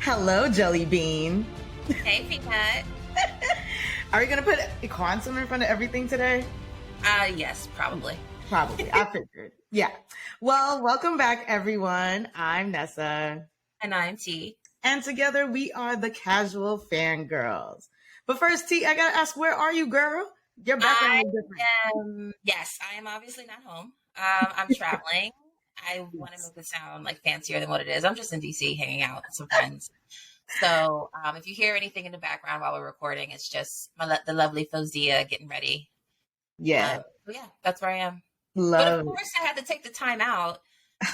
Hello, Jelly Bean. Hey, Peanut. Are you going to put a quantum in front of everything today? Yes, probably. Probably. I figured. Yeah. Well, welcome back, everyone. I'm Nessa. And I'm T. And together we are the Casual Fangirls. But first, T, I got to ask, where are you, girl? Your background is different. Yes, I am obviously not home. I'm traveling. I want to make it sound like fancier than what it is. I'm just in DC hanging out with some friends. So if you hear anything in the background while we're recording, it's just the lovely Fozia getting ready. Yeah. Yeah, that's where I am. Love but of course, I had to take the time out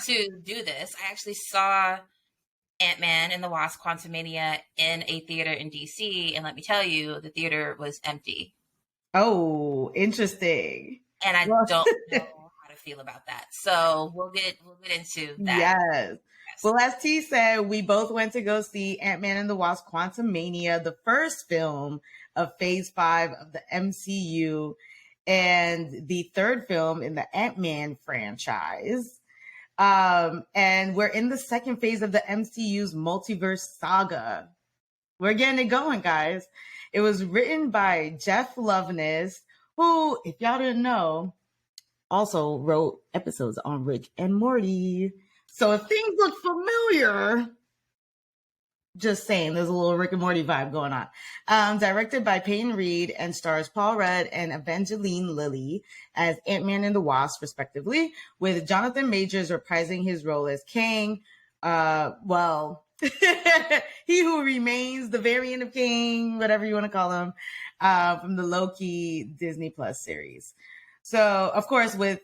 to do this. I actually saw Antman and the Wasp: Quantumania in a theater in DC, and let me tell you, the theater was empty. Oh, interesting. And I don't know how to feel about that. So we'll get into that. Yes. Well, as T said, we both went to go see Ant-Man and the Wasp: Quantumania, the first film of Phase 5 of the MCU, and the third film in the Ant-Man franchise. And we're in the second phase of the MCU's Multiverse Saga. We're getting it going, guys. It was written by Jeff Loveness, who, if y'all didn't know, also wrote episodes on Rick and Morty. So if things look familiar, just saying, there's a little Rick and Morty vibe going on. Directed by Peyton Reed and stars Paul Rudd and Evangeline Lilly as Ant-Man and the Wasp, respectively, with Jonathan Majors reprising his role as Kang. He who remains, the variant of Kang, whatever you want to call him, from the Loki Disney Plus series. So, of course, with,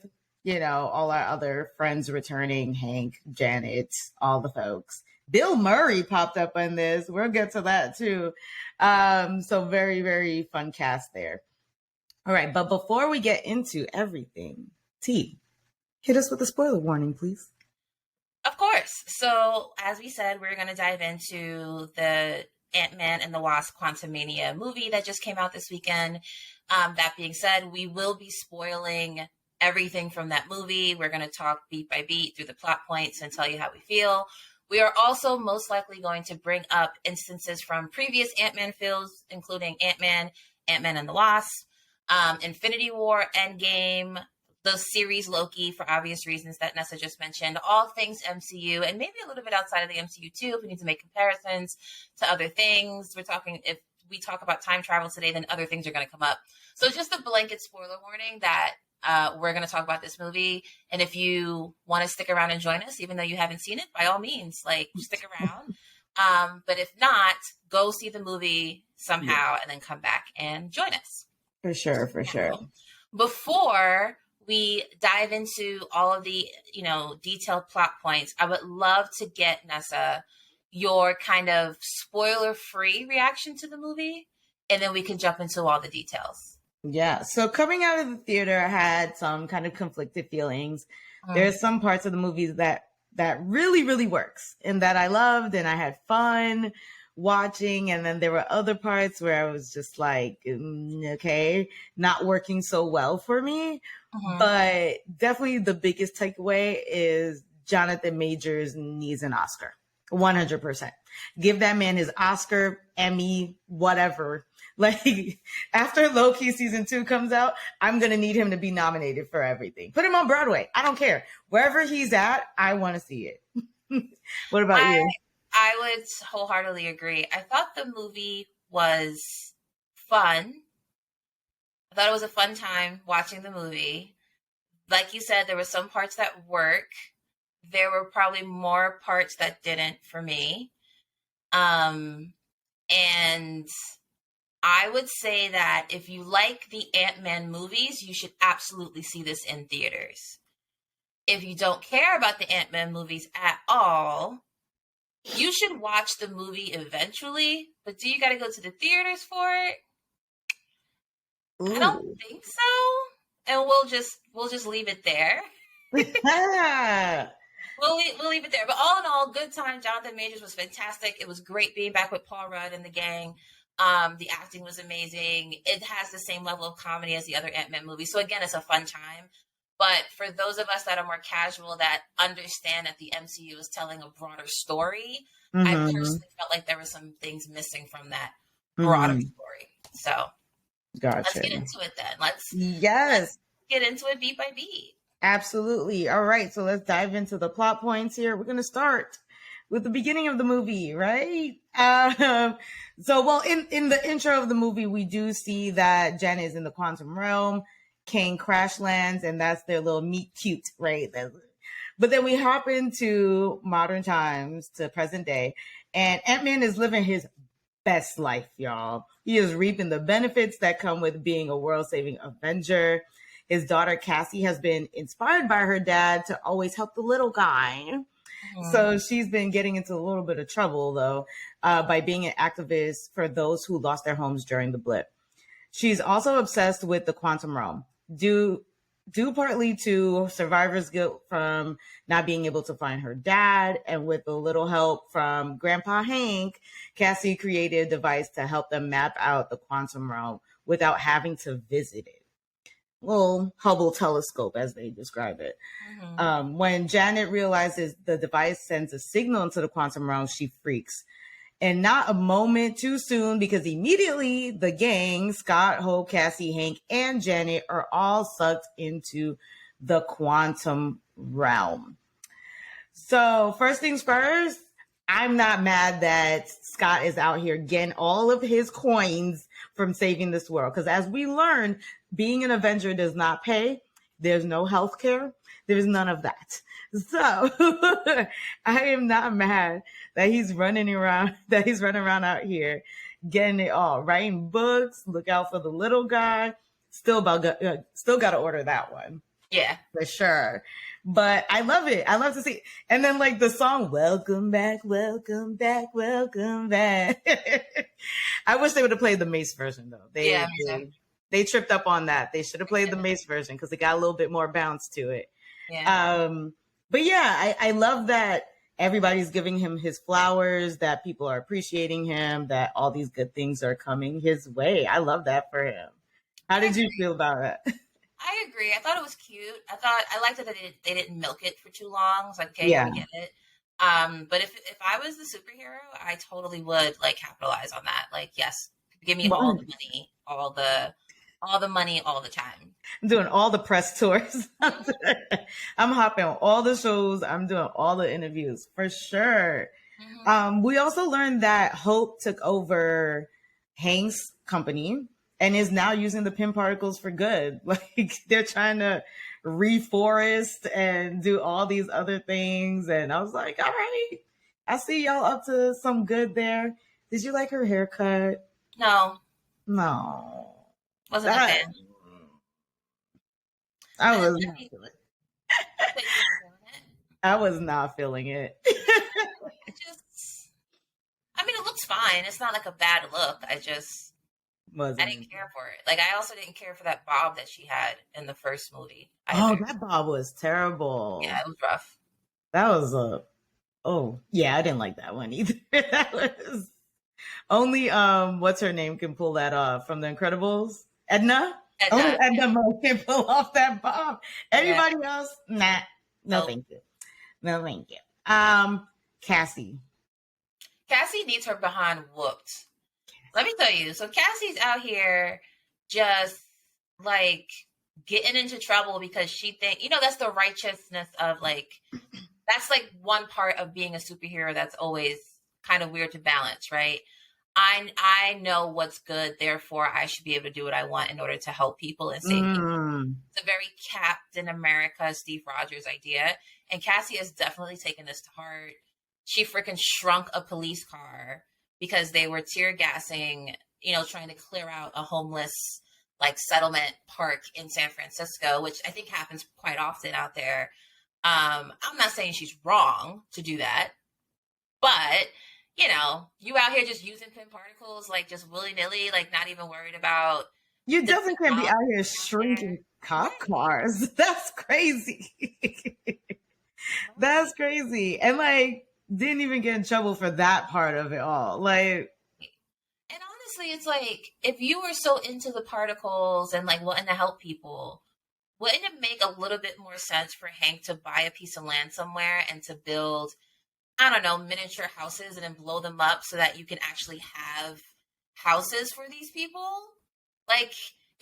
all our other friends returning, Hank, Janet, all the folks. Bill Murray popped up on this. We'll get to that too. So very, very fun cast there. All right. But before we get into everything, T, hit us with a spoiler warning, please. Of course. So as we said, we're going to dive into the Ant-Man and the Wasp: Quantumania movie that just came out this weekend. That being said, we will be spoiling everything from that movie. We're going to talk beat by beat through the plot points and tell you how we feel. We are also most likely going to bring up instances from previous Ant-Man films, including Ant-Man, Ant-Man and the Wasp, Infinity War, Endgame, the series Loki, for obvious reasons that Nessa just mentioned, all things MCU, and maybe a little bit outside of the MCU too, if we need to make comparisons to other things. If we talk about time travel today, then other things are going to come up. So just a blanket spoiler warning that we're going to talk about this movie. And if you want to stick around and join us, even though you haven't seen it, by all means, stick around. But if not, go see the movie somehow and then come back and join us. For sure. Before we dive into all of the, detailed plot points, I would love to get, Nessa, your kind of spoiler-free reaction to the movie, and then we can jump into all the details. Yeah. So coming out of the theater, I had some kind of conflicted feelings. There's some parts of the movies that really, really works and that I loved and I had fun watching. And then there were other parts where I was just like, okay, not working so well for me. But definitely the biggest takeaway is Jonathan Majors needs an Oscar. 100%. Give that man his Oscar, Emmy, whatever. After Loki season 2 comes out, I'm going to need him to be nominated for everything. Put him on Broadway. I don't care. Wherever he's at, I want to see it. What about you? I would wholeheartedly agree. I thought the movie was fun. I thought it was a fun time watching the movie. Like you said, there were some parts that work. There were probably more parts that didn't for me. And I would say that if you like the Ant-Man movies, you should absolutely see this in theaters. If you don't care about the Ant-Man movies at all, you should watch the movie eventually. But do you got to go to the theaters for it? Ooh. I don't think so. And we'll just leave it there. We'll leave it there. But all in all, good time. Jonathan Majors was fantastic. It was great being back with Paul Rudd and the gang. The acting was amazing. It has the same level of comedy as the other Ant-Man movies. So again, it's a fun time. But for those of us that are more casual, that understand that the MCU is telling a broader story, I Mm-hmm. personally felt like there were some things missing from that broader Mm-hmm. story. So let's Gotcha. get into it then. Let's Yes, get into it beat by beat. absolutely. All right, so let's dive into the plot points here. We're going to start with the beginning of the movie, right? Well, in the intro of the movie, we do see that Jen is in the quantum realm. Kane crash lands, and that's their little meet cute, right? But then we hop into modern times to present day, and Ant-Man is living his best life, y'all. He is reaping the benefits that come with being a world-saving Avenger. His daughter Cassie has been inspired by her dad to always help the little guy. So she's been getting into a little bit of trouble, though, by being an activist for those who lost their homes during the blip. She's also obsessed with the quantum realm, due partly to survivor's guilt from not being able to find her dad, and with a little help from Grandpa Hank, Cassie created a device to help them map out the quantum realm without having to visit it. Well, Hubble telescope, as they describe it. When Janet realizes the device sends a signal into the quantum realm, she freaks. And not a moment too soon, because immediately the gang, Scott, Hope, Cassie, Hank, and Janet, are all sucked into the quantum realm. So, first things first, I'm not mad that Scott is out here getting all of his coins from saving this world. Because as we learned, being an Avenger does not pay. There's no health care. There's none of that. So I am not mad that he's running around out here getting it all, writing books, look out for the little guy. Still got to order that one. Yeah. For sure. But I love it. I love to see. And then like the song, welcome back, welcome back, welcome back. I wish they would have played the Mace version though. They tripped up on that. They should have played the Mace version because it got a little bit more bounce to it. Yeah. But yeah, I love that everybody's giving him his flowers, that people are appreciating him, that all these good things are coming his way. I love that for him. How did you feel about that? I agree. I thought it was cute. I liked that they didn't milk it for too long. It's like, okay, Yeah. we get it. But if I was the superhero, I totally would like capitalize on that. Like, yes, give me all the money, all the money, all the time. I'm doing all the press tours. I'm hopping on all the shows. I'm doing all the interviews for sure. We also learned that Hope took over Hank's company and is now using the pin particles for good. Like they're trying to reforest and do all these other things. And I was like, all right, I see y'all up to some good there. Did you like her haircut? No. Wasn't a fan. I was not feeling it. I was not feeling it. It looks fine. It's not like a bad look. I didn't care for it. Like, I also didn't care for that bob that she had in the first movie. That bob was terrible. Yeah, it was rough. That was I didn't like that one either. That was only what's her name can pull that off from The Incredibles. Edna. Only Edna can pull off that bob. Everybody else, nah. No, thank you. No, thank you. Cassie. Cassie needs her behind whooped. Let me tell you. So Cassie's out here just like getting into trouble because she thinks, that's the righteousness of like, that's like one part of being a superhero that's always kind of weird to balance, right? I know what's good, therefore I should be able to do what I want in order to help people and save people. It's a very Captain America, Steve Rogers idea. And Cassie has definitely taken this to heart. She freaking shrunk a police car because they were tear gassing, trying to clear out a homeless like settlement park in San Francisco, which I think happens quite often out there. I'm not saying she's wrong to do that, but you out here just using pin particles, like just willy nilly, like not even worried about. You definitely can't be out here shrinking cop cars. That's crazy. That's crazy. And like, didn't even get in trouble for that part of it all. Like, and honestly, it's like, if you were so into the particles and like wanting to help people, wouldn't it make a little bit more sense for Hank to buy a piece of land somewhere and to build I don't know, miniature houses and then blow them up so that you can actually have houses for these people. Like,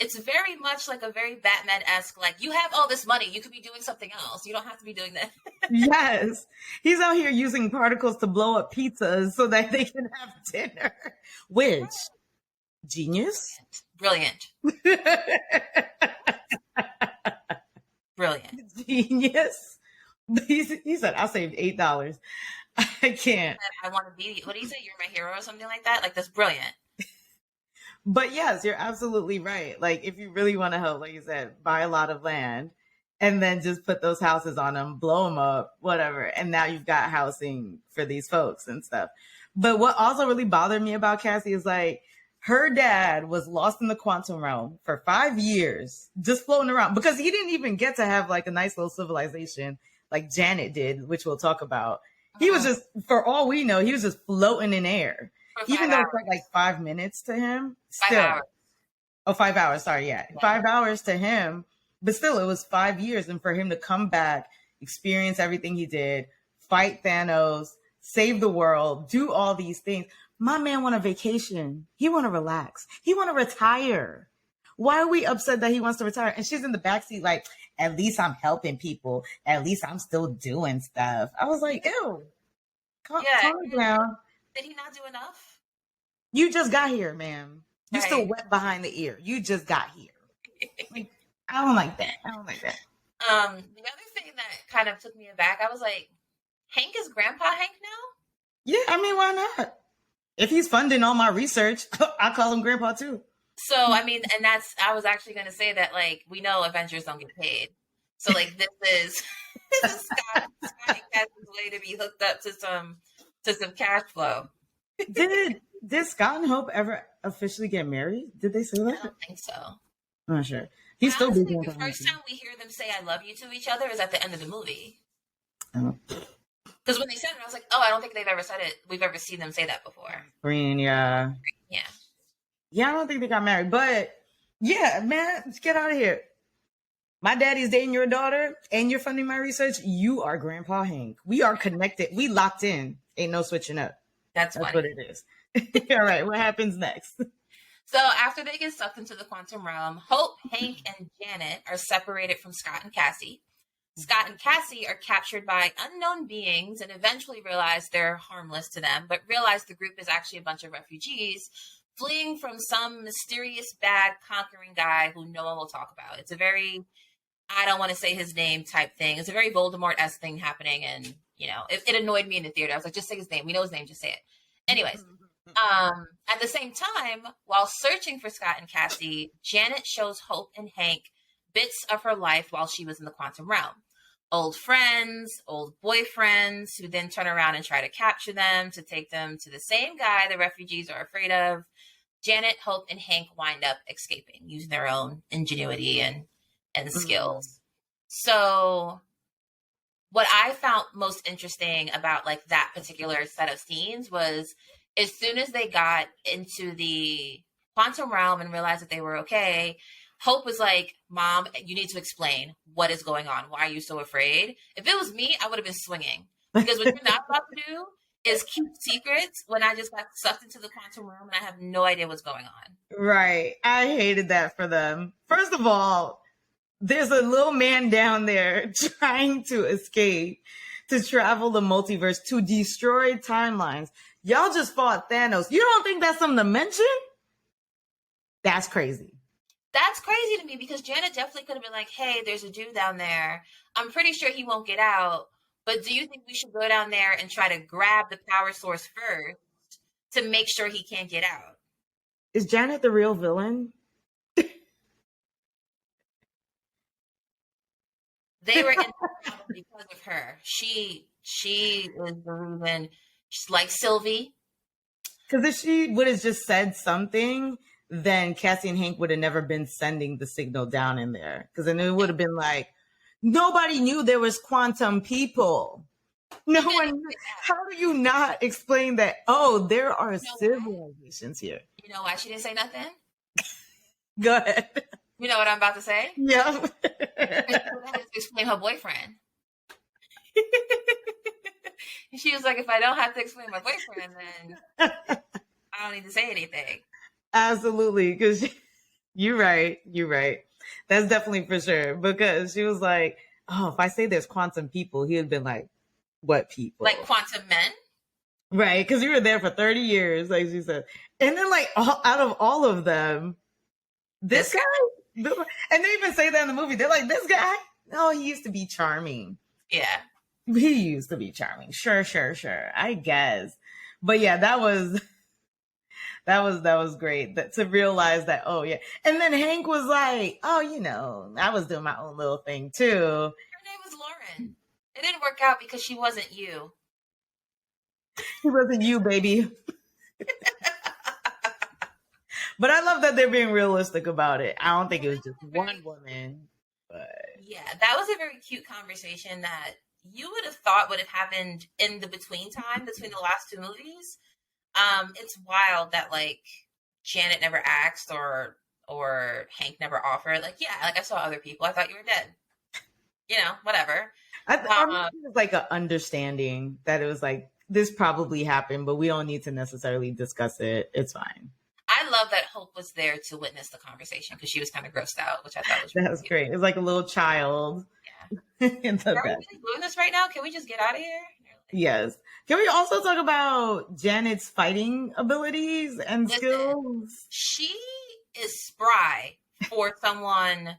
it's very much like a very Batman-esque, like, you have all this money, you could be doing something else. You don't have to be doing that. Yes. He's out here using particles to blow up pizzas so that they can have dinner. Which, genius. Brilliant. Brilliant. Genius. He said, I saved $8. I can't. I want to be, what do you say? You're my hero or something like that? Like, that's brilliant. But yes, you're absolutely right. Like, if you really want to help, like you said, buy a lot of land and then just put those houses on them, blow them up, whatever. And now you've got housing for these folks and stuff. But what also really bothered me about Cassie is like, her dad was lost in the quantum realm for 5 years, just floating around because he didn't even get to have like a nice little civilization like Janet did, which we'll talk about. He was just, for all we know, he was just floating in air. Even though it's like 5 minutes to him, still. 5 hours. Oh, 5 hours. Sorry. Yeah. 5 hours to him, but still it was 5 years. And for him to come back, experience everything he did, fight Thanos, save the world, do all these things. My man want a vacation. He want to relax. He want to retire. Why are we upset that he wants to retire? And she's in the backseat like, at least I'm helping people. At least I'm still doing stuff. I was like, ew. Calm down. Did he not do enough? You just got here, ma'am. You Right. still wet behind the ear. You just got here. Like, I don't like that. The other thing that kind of took me aback, I was like, Hank is Grandpa Hank now? Yeah, I mean, why not? If he's funding all my research, I'll call him Grandpa too. So, I mean, and I was actually going to say that, like, we know Avengers don't get paid. So, like, this is Scott and Cassie's way to be hooked up to some cash flow. Did Scott and Hope ever officially get married? Did they say that? I don't think so. I'm not sure. He's still honestly, busy. the first time we hear them say "I love you" to each other is at the end of the movie. Oh. Because when they said it, I was like, "Oh, I don't think they've ever said it. We've ever seen them say that before." Green, yeah. I don't think they got married, but yeah, man, let's get out of here. My daddy's dating your daughter, and you're funding my research. You are Grandpa Hank. We are connected. We locked in. Ain't no switching up. That's funny. what it is. All right, what happens next? So after they get sucked into the quantum realm, Hope, Hank, and Janet are separated from Scott and Cassie. Scott and Cassie are captured by unknown beings and eventually realize they're harmless to them, but realize the group is actually a bunch of refugees fleeing from some mysterious, bad, conquering guy who no one will talk about. It's a very, I don't want to say his name type thing. It's a very Voldemort-esque thing happening, and, you know, it annoyed me in the theater. I was like, just say his name. We know his name. Just say it. Anyways, at the same time, while searching for Scott and Cassie, Janet shows Hope and Hank bits of her life while she was in the quantum realm. Old friends, old boyfriends, who then turn around and try to capture them to take them to the same guy the refugees are afraid of. Janet, Hope, and Hank wind up escaping using their own ingenuity and skills. So what I found most interesting about like that particular set of scenes was as soon as they got into the quantum realm and realized that they were okay, Hope was like, Mom, you need to explain what is going on. Why are you so afraid? If it was me, I would have been swinging. Because what you're not about to do is keep secrets when I just got sucked into the quantum realm and I have no idea what's going on. Right. I hated that for them. First of all, there's a little man down there trying to escape, to travel the multiverse, to destroy timelines. Y'all just fought Thanos. You don't think that's something to mention? That's crazy. That's crazy to me because Janet definitely could have been like, hey, there's a dude down there. I'm pretty sure he won't get out. But do you think we should go down there and try to grab the power source first to make sure he can't get out? Is Janet the real villain? They were in the problem because of her. She is the reason. She's like Sylvie. Because if she would have just said something, then Cassie and Hank would have never been sending the signal down in there. Because then it would have been like, nobody knew there was quantum people. No one knew. How do you not explain that? Oh, there are civilizations here. You know why she didn't say nothing? Go ahead. You know what I'm about to say? Yeah. To explain her boyfriend. She was like, if I don't have to explain my boyfriend, then I don't need to say anything. Absolutely, because you're right. You're right. That's definitely for sure. Because she was like, "Oh, if I say there's quantum people," he had been like, "What people?" Like quantum men? Right? Because you were there for 30 years, like she said, and then like out of all of them, this guy. And they even say that in the movie. They're like, "This guy? Oh, he used to be charming. Yeah. He used to be charming. Sure, sure, sure. I guess." But yeah, that was great to realize that. Oh yeah, and then Hank was like, "Oh, I was doing my own little thing too." Her name was Lauren. It didn't work out because she wasn't you. She wasn't you, baby. But I love that they're being realistic about it. I don't think it was just one woman, but yeah, that was a very cute conversation that you would have thought would have happened in the between time between the last two movies. It's wild that like Janet never asked or Hank never offered. Like, yeah, like I saw other people. I thought you were dead. Whatever. I it was like an understanding that it was like this probably happened, but we don't need to necessarily discuss it. It's fine. I love that Hope was there to witness the conversation because she was kind of grossed out, which I thought was really that was cute. Great. It was like a little child. Yeah. Are we really doing this right now? Can we just get out of here? Yes. Can we also talk about Janet's fighting abilities and skills? She is spry for someone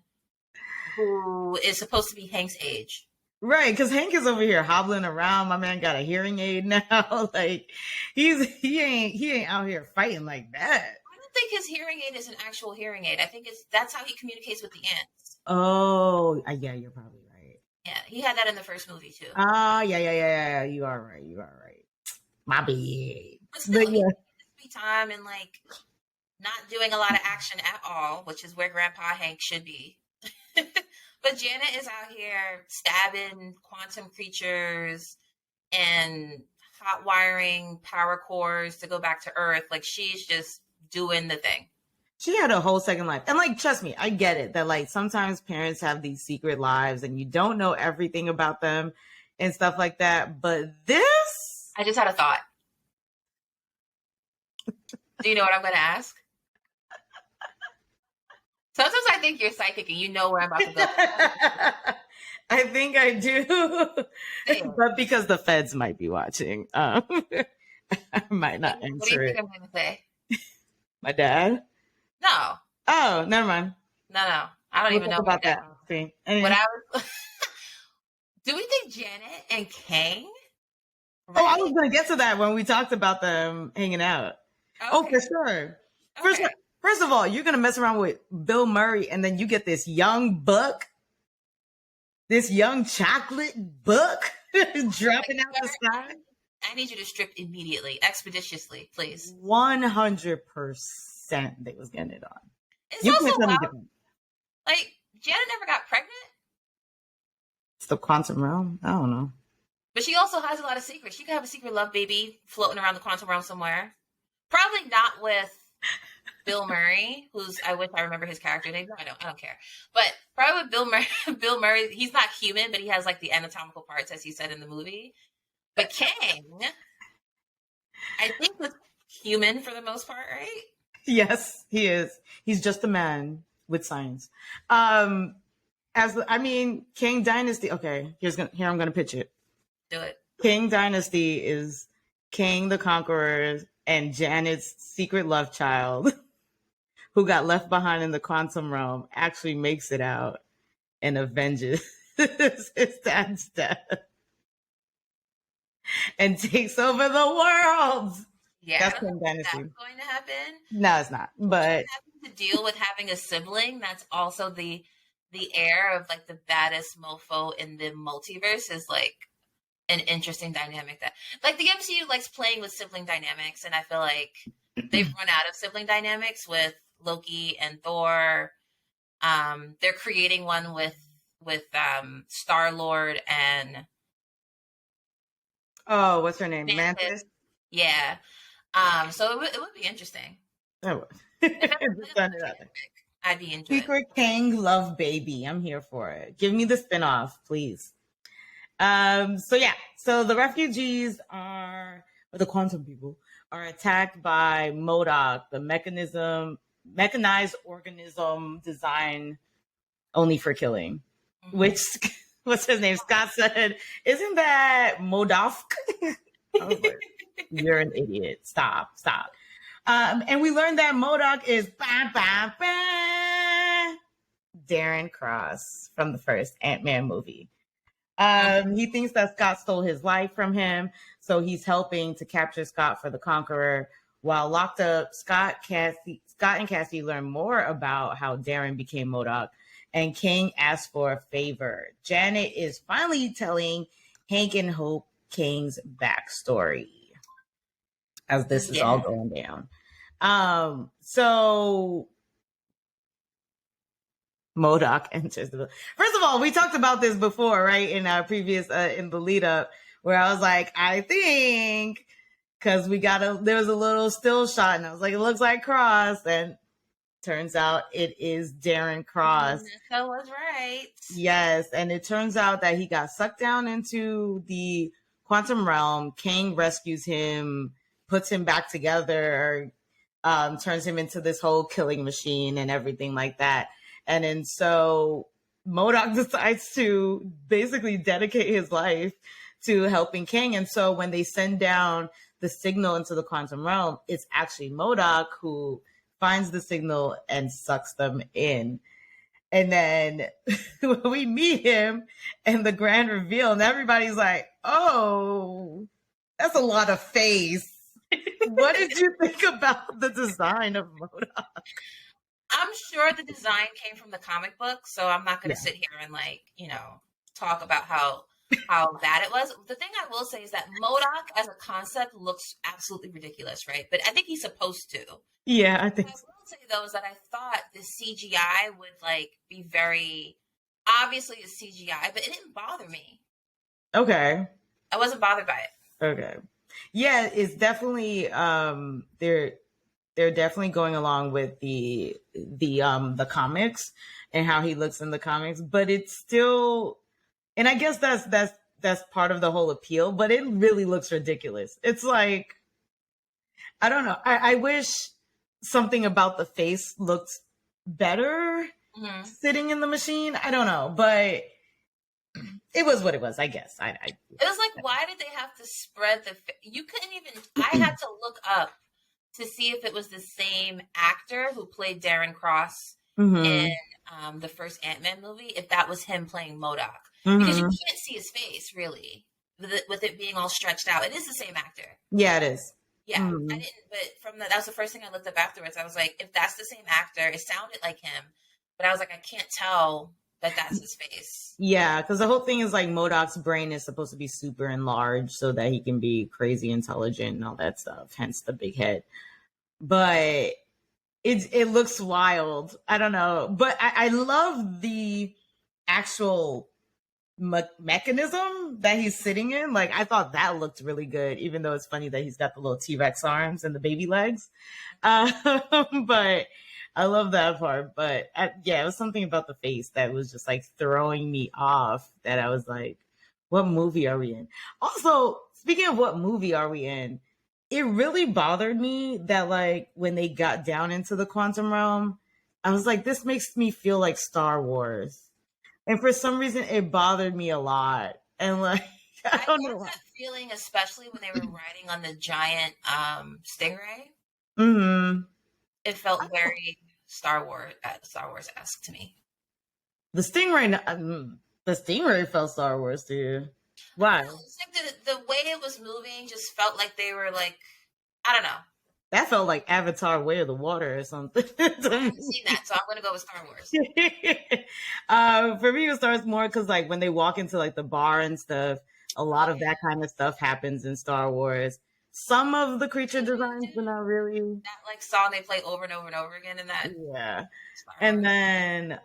who is supposed to be Hank's age. Right, because Hank is over here hobbling around. My man got a hearing aid now. Like he ain't out here fighting like that. I don't think his hearing aid is an actual hearing aid. I think that's how he communicates with the ants. Oh, yeah, you're probably right. Yeah, he had that in the first movie too. Oh, yeah. You are right. My bad. But still, he spent time and like not doing a lot of action at all, which is where Grandpa Hank should be. But Janet is out here stabbing quantum creatures and hot wiring power cores to go back to Earth. Like she's just doing the thing. She had a whole second life. And like, trust me, I get it that like sometimes parents have these secret lives and you don't know everything about them and stuff like that. But this, I just had a thought. Do you know what I'm going to ask? Sometimes I think you're psychic and you know where I'm about to go. I think I do. But because the feds might be watching, I might not answer it. What do you think I'm going to say? My dad? No. Oh, never mind. No. I don't even know about that. Anyway. Do we think Janet and Kang? Right? Oh, I was going to get to that when we talked about them hanging out. Okay. Oh, for sure. Okay. First of all, you're going to mess around with Bill Murray and then you get this young buck, this young chocolate buck dropping out the sky. I need you to strip immediately, expeditiously, please. 100% they was getting it on. It's also wild. Like, Janet never got pregnant? It's the quantum realm. I don't know. But she also has a lot of secrets. She could have a secret love baby floating around the quantum realm somewhere. Probably not with Bill Murray, I wish I remember his character name. No, I don't care. But probably with Bill Murray, he's not human, but he has like the anatomical parts, as he said in the movie. But Kang, I think was human for the most part, right? Yes, he is. He's just a man with science. King Dynasty. Okay, here I'm gonna pitch it. Do it. King Dynasty is King the Conqueror and Janet's secret love child, who got left behind in the quantum realm, actually makes it out and avenges his dad's death and takes over the world. Yeah, that's King Dynasty. That's going to happen. No, it's not. But to deal with having a sibling that's also the heir of like the baddest mofo in the multiverse is like an interesting dynamic that like the MCU likes playing with sibling dynamics, and I feel like they've run out of sibling dynamics with Loki and Thor. They're creating one with Star-Lord and what's her name? Mantis. Yeah. So it would be interesting. That would. I'd be into Secret Kang love baby. I'm here for it. Give me the spinoff, please. So the refugees or the quantum people, are attacked by MODOK, the mechanized organism designed only for killing. Mhm. Which, what's his name? Scott said, "Isn't that MODOK?" I was like, "You're an idiot. Stop. And we learned that MODOK is Darren Cross from the first Ant-Man movie. He thinks that Scott stole his life from him, so he's helping to capture Scott for the Conqueror. While locked up, Scott and Cassie learn more about how Darren became MODOK, and King asks for a favor. Janet is finally telling Hank and Hope King's backstory as this is all going down. So MODOK enters the. First of all, we talked about this before, right? In our previous in the lead up, where I was like, I think because there was a little still shot, and I was like, it looks like Cross, and turns out it is Darren Cross. Nessa was right. Yes, and it turns out that he got sucked down into the quantum realm. King rescues him, puts him back together, turns him into this whole killing machine and everything like that. And then so MODOK decides to basically dedicate his life to helping King. And so when they send down the signal into the quantum realm, it's actually MODOK who finds the signal and sucks them in. And then we meet him and the grand reveal, and everybody's like, oh, that's a lot of face. What did you think about the design of MODOK? I'm sure the design came from the comic book, so I'm not going to sit here and talk about how bad it was. The thing I will say is that MODOK as a concept looks absolutely ridiculous, right? But I think he's supposed to. Yeah, I think. What I will say though is that I thought the CGI would be very obviously it's CGI, but it didn't bother me. Okay. I wasn't bothered by it. Okay. Yeah, it's definitely they're definitely going along with the comics and how he looks in the comics, but it's still, and I guess that's part of the whole appeal, but it really looks ridiculous. It's like, I don't know. I wish something about the face looked better sitting in the machine. I don't know, but it was what it was, I guess. It was like, why did they have to spread you couldn't even, I had to look up to see if it was the same actor who played Darren Cross in the first Ant-Man movie, if that was him playing MODOK. Because you can't see his face, really, with it being all stretched out. It is the same actor. Yeah, it is. Yeah, I didn't, but that was the first thing I looked up afterwards. I was like, if that's the same actor, it sounded like him, but I was like, I can't tell that that's his face. Yeah, because the whole thing is like MODOK's brain is supposed to be super enlarged so that he can be crazy intelligent and all that stuff, hence the big head. But it looks wild. I don't know. But I love the actual mechanism that he's sitting in. Like, I thought that looked really good, even though it's funny that he's got the little T-Rex arms and the baby legs. But I love that part. But yeah, it was something about the face that was just like throwing me off, that I was like, what movie are we in? Also, speaking of what movie are we in, it really bothered me that like when they got down into the quantum realm, I was like, this makes me feel like Star Wars. And for some reason, it bothered me a lot. And like, I don't know that feeling, especially when they were riding on the giant stingray. It felt very Star Wars-esque to me. The stingray felt Star Wars to you. Why? It's like the way it was moving just felt like they were like, I don't know. That felt like Avatar: Way of the Water or something. I haven't seen that, so I'm going to go with Star Wars. For me, it starts more because like when they walk into like the bar and stuff, a lot of that kind of stuff happens in Star Wars. Some of the creature designs, but not really. That like song they play over and over and over again in that. Yeah. And then,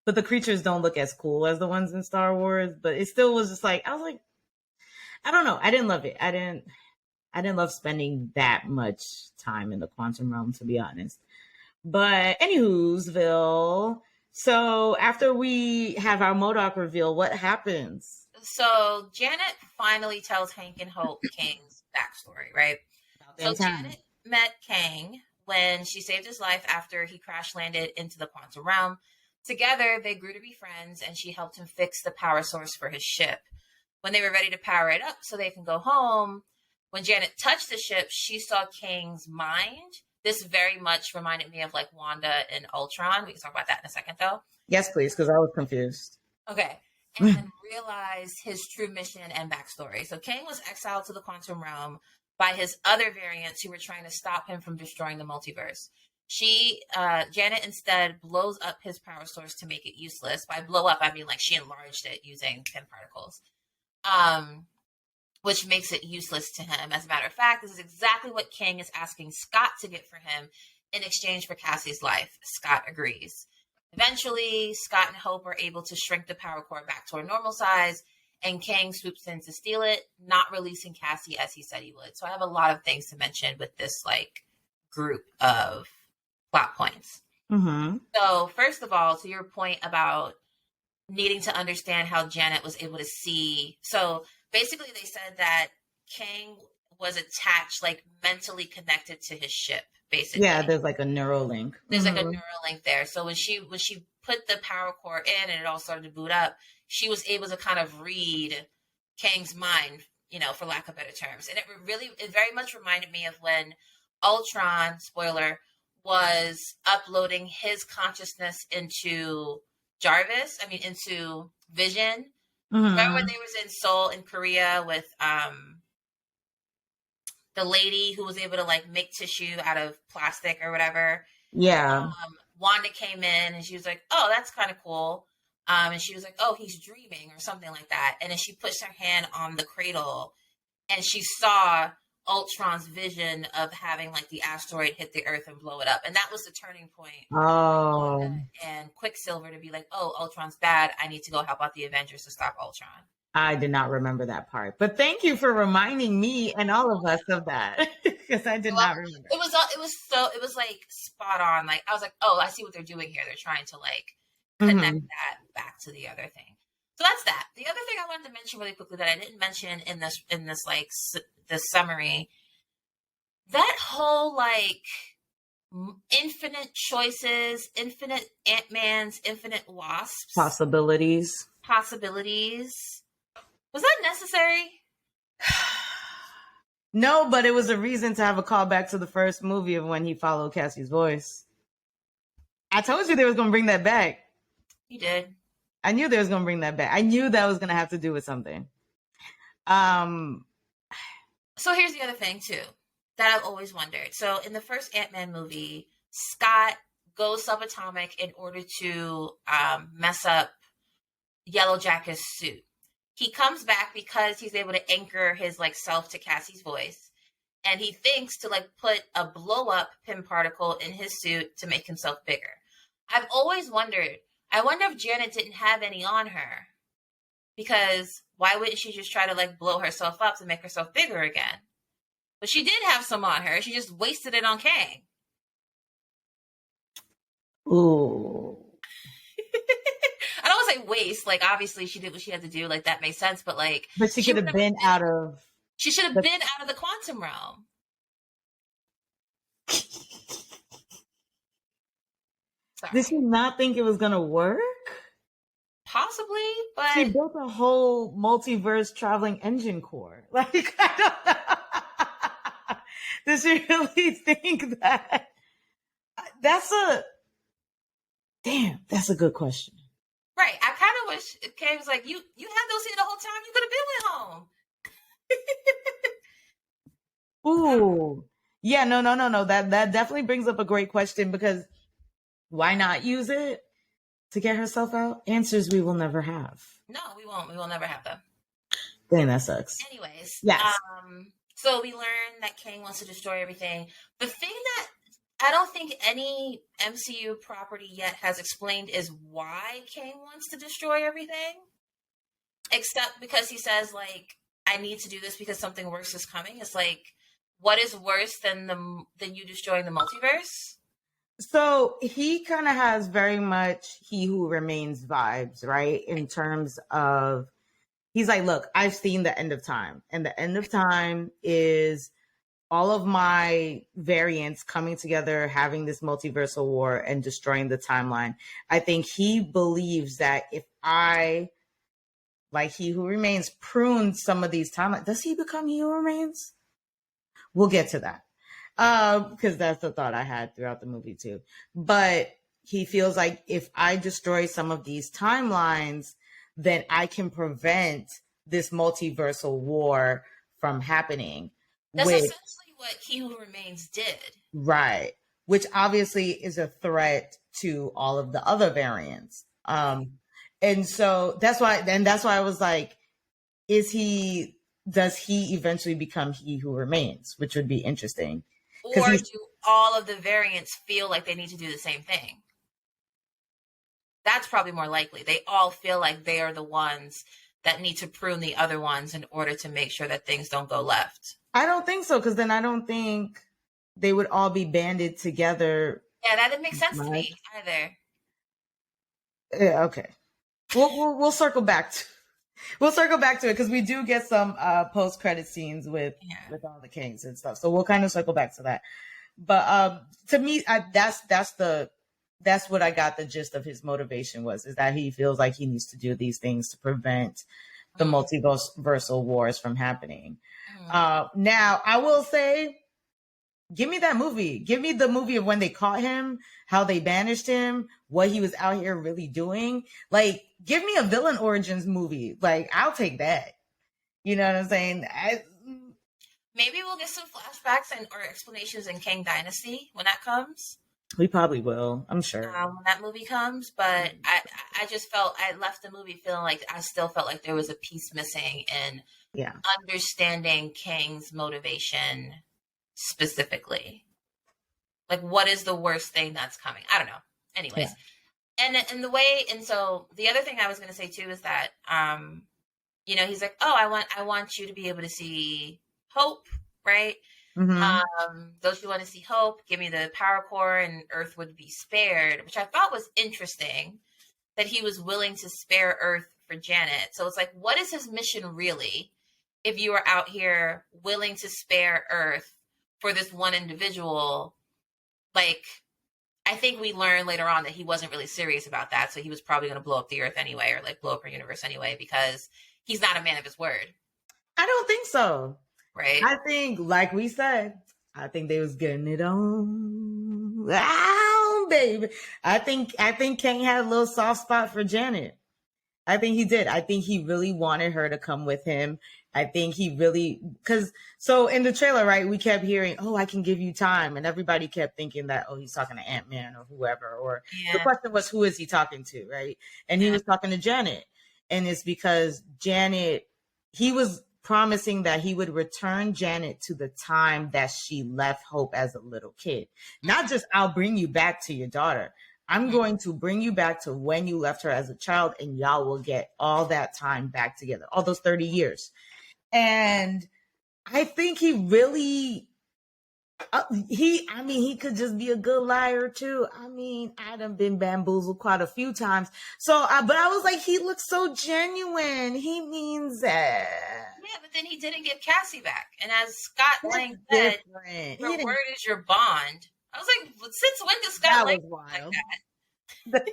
but the creatures don't look as cool as the ones in Star Wars, but it still was just like, I was like, I don't know. I didn't love it. I didn't love spending that much time in the quantum realm, to be honest. But anywho'sville, So after we have our MODOK reveal, what happens? So Janet finally tells Hank and Hope Kang's backstory, right? About So damn time. Janet met Kang when she saved his life after he crash landed into the quantum realm. Together, they grew to be friends, and she helped him fix the power source for his ship. When they were ready to power it up so they can go home, when Janet touched the ship, she saw Kang's mind. This very much reminded me of like Wanda and Ultron. We can talk about that in a second, though. Yes, please, because I was confused. Okay. And realized his true mission and backstory. So Kang was exiled to the quantum realm by his other variants who were trying to stop him from destroying the multiverse. Janet instead blows up his power source to make it useless. By blow up, I mean like she enlarged it using pin particles, which makes it useless to him. As a matter of fact, this is exactly what Kang is asking Scott to get for him in exchange for Cassie's life. Scott agrees. Eventually, Scott and Hope are able to shrink the power core back to a normal size, and Kang swoops in to steal it, not releasing Cassie as he said he would. So I have a lot of things to mention with this like group of plot points. Mm-hmm. So first of all, to your point about needing to understand how Janet was able to see. So basically they said that Kang was attached, like mentally connected to his ship, basically. Yeah, there's like a neural link. There's like a neural link there. So when she put the power core in and it all started to boot up, she was able to kind of read Kang's mind, you know, for lack of better terms. And it very much reminded me of when Ultron, spoiler, was uploading his consciousness into into Vision. Remember when they was in Seoul in Korea with the lady who was able to like make tissue out of plastic or whatever? Yeah. Wanda came in and she was like, "Oh, that's kind of cool." And she was like, "Oh, he's dreaming," or something like that. And then she pushed her hand on the cradle and she saw Ultron's vision of having like the asteroid hit the Earth and blow it up. And that was the turning point. Oh. And Quicksilver to be like, "Oh, Ultron's bad. I need to go help out the Avengers to stop Ultron." I did not remember that part, but thank you for reminding me and all of us of that because I did not remember. It was like spot on. Like I was like, "Oh, I see what they're doing here. They're trying to like connect that back to the other thing." So that's that. The other thing I wanted to mention really quickly that I didn't mention in this like this summary, that whole like infinite choices, infinite Ant-Mans, infinite Wasps, possibilities. Was that necessary? No, but it was a reason to have a callback to the first movie of when he followed Cassie's voice. I told you they was going to bring that back. You did. I knew they was going to bring that back. I knew that was going to have to do with something. So here's the other thing too that I've always wondered. So in the first Ant-Man movie, Scott goes subatomic in order to mess up Yellow Jacket's suit. He comes back because he's able to anchor his like self to Cassie's voice. And he thinks to like put a blow up pin particle in his suit to make himself bigger. I've always wondered, I wonder if Janet didn't have any on her. Because why wouldn't she just try to like blow herself up to make herself bigger again? But she did have some on her. She just wasted it on Kang. Ooh. I don't want to say waste. Like, obviously, she did what she had to do. Like, that makes sense. But, like... But she could have been out of... She should have been out of the quantum realm. Sorry. Did she not think it was going to work? Possibly, but... She built a whole multiverse traveling engine core. Like, I don't know. Does she really think that? That's a good question. Right. I kind of wish Kay was like, you had those here the whole time. You could have been went home. Ooh. Yeah, no. That definitely brings up a great question because why not use it to get herself out? Answers we will never have. No, we won't. We will never have them. Dang, that sucks. Anyways. Yes. So we learned that Kang wants to destroy everything. The thing that I don't think any MCU property yet has explained is why Kang wants to destroy everything. Except because he says, like, I need to do this because something worse is coming. It's like, what is worse than you destroying the multiverse? So he kind of has very much He Who Remains vibes, right? In terms of, he's like, look, I've seen the end of time, and the end of time is all of my variants coming together, having this multiversal war and destroying the timeline. I think he believes that if I, like He Who Remains, prune some of these timelines, does he become He Who Remains? We'll get to that. Because that's the thought I had throughout the movie too. But he feels like if I destroy some of these timelines, then I can prevent this multiversal war from happening. That's essentially what He Who Remains did. Right. Which obviously is a threat to all of the other variants. And so that's why I was like, does he eventually become He Who Remains, which would be interesting. Or do all of the variants feel like they need to do the same thing? That's probably more likely. They all feel like they are the ones that need to prune the other ones in order to make sure that things don't go left. I don't think so, because then I don't think they would all be banded together. Yeah, that didn't make sense to me either. Yeah, okay. We'll circle back to it, because we do get some post-credit scenes with all the kings and stuff. So we'll kind of circle back to that. But to me, that's what I got the gist of his motivation is that he feels like he needs to do these things to prevent the multiversal wars from happening. Now, I will say, give me that movie. Give me the movie of when they caught him, how they banished him, what he was out here really doing. Like, give me a villain origins movie. Like, I'll take that. You know what I'm saying? Maybe we'll get some flashbacks or explanations in Kang Dynasty when that comes. We probably will, I'm sure. When that movie comes, but I just felt, I left the movie feeling like I still felt like there was a piece missing in understanding Kang's motivation specifically. Like, what is the worst thing that's coming? I don't know. Anyways. Yeah. And so the other thing I was going to say too is that, he's like, oh, I want you to be able to see hope, right? Those who want to see hope, give me the power core and Earth would be spared, which I thought was interesting that he was willing to spare Earth for Janet. So it's like, what is his mission really? If you are out here willing to spare Earth for this one individual, like, I think we learned later on that he wasn't really serious about that. So he was probably going to blow up the Earth anyway, or like blow up our universe anyway, because he's not a man of his word. I don't think so. Right. I think, like we said, I think they was getting it on. Wow, baby. I think Kang had a little soft spot for Janet. I think he did. I think he really wanted her to come with him. I think he really, so in the trailer, right, we kept hearing, oh, I can give you time. And everybody kept thinking that, oh, he's talking to Antman or whoever. Or the question was, who is he talking to, right? And he was talking to Janet. And it's because Janet, he was promising that he would return Janet to the time that she left Hope as a little kid. Not just, I'll bring you back to your daughter. I'm going to bring you back to when you left her as a child, and y'all will get all that time back together, all those 30 years. And I think he really, he could just be a good liar too. I mean, I done been bamboozled quite a few times. So, but I was like, he looks so genuine. He means that. Yeah, but then he didn't get Cassie back. And as Scott Lang said, your word is your bond. I was like, since when does Scott Lang like that?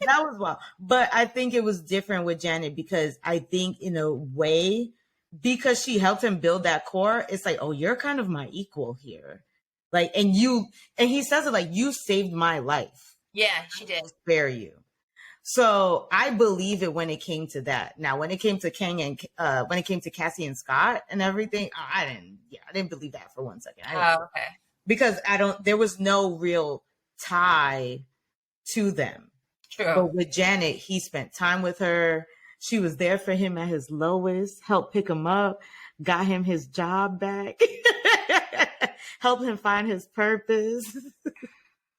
That was wild. But I think it was different with Janet, because I think in a way, because she helped him build that core, it's like, oh, you're kind of my equal here. Like, and he says it like, you saved my life. Yeah, she did. Spare you. So I believe it when it came to that. Now, when it came to Kang and when it came to Cassie and Scott and everything, I didn't believe that for 1 second. Okay. Because there was no real tie to them. True. But with Janet, he spent time with her. She was there for him at his lowest, helped pick him up, got him his job back, helped him find his purpose.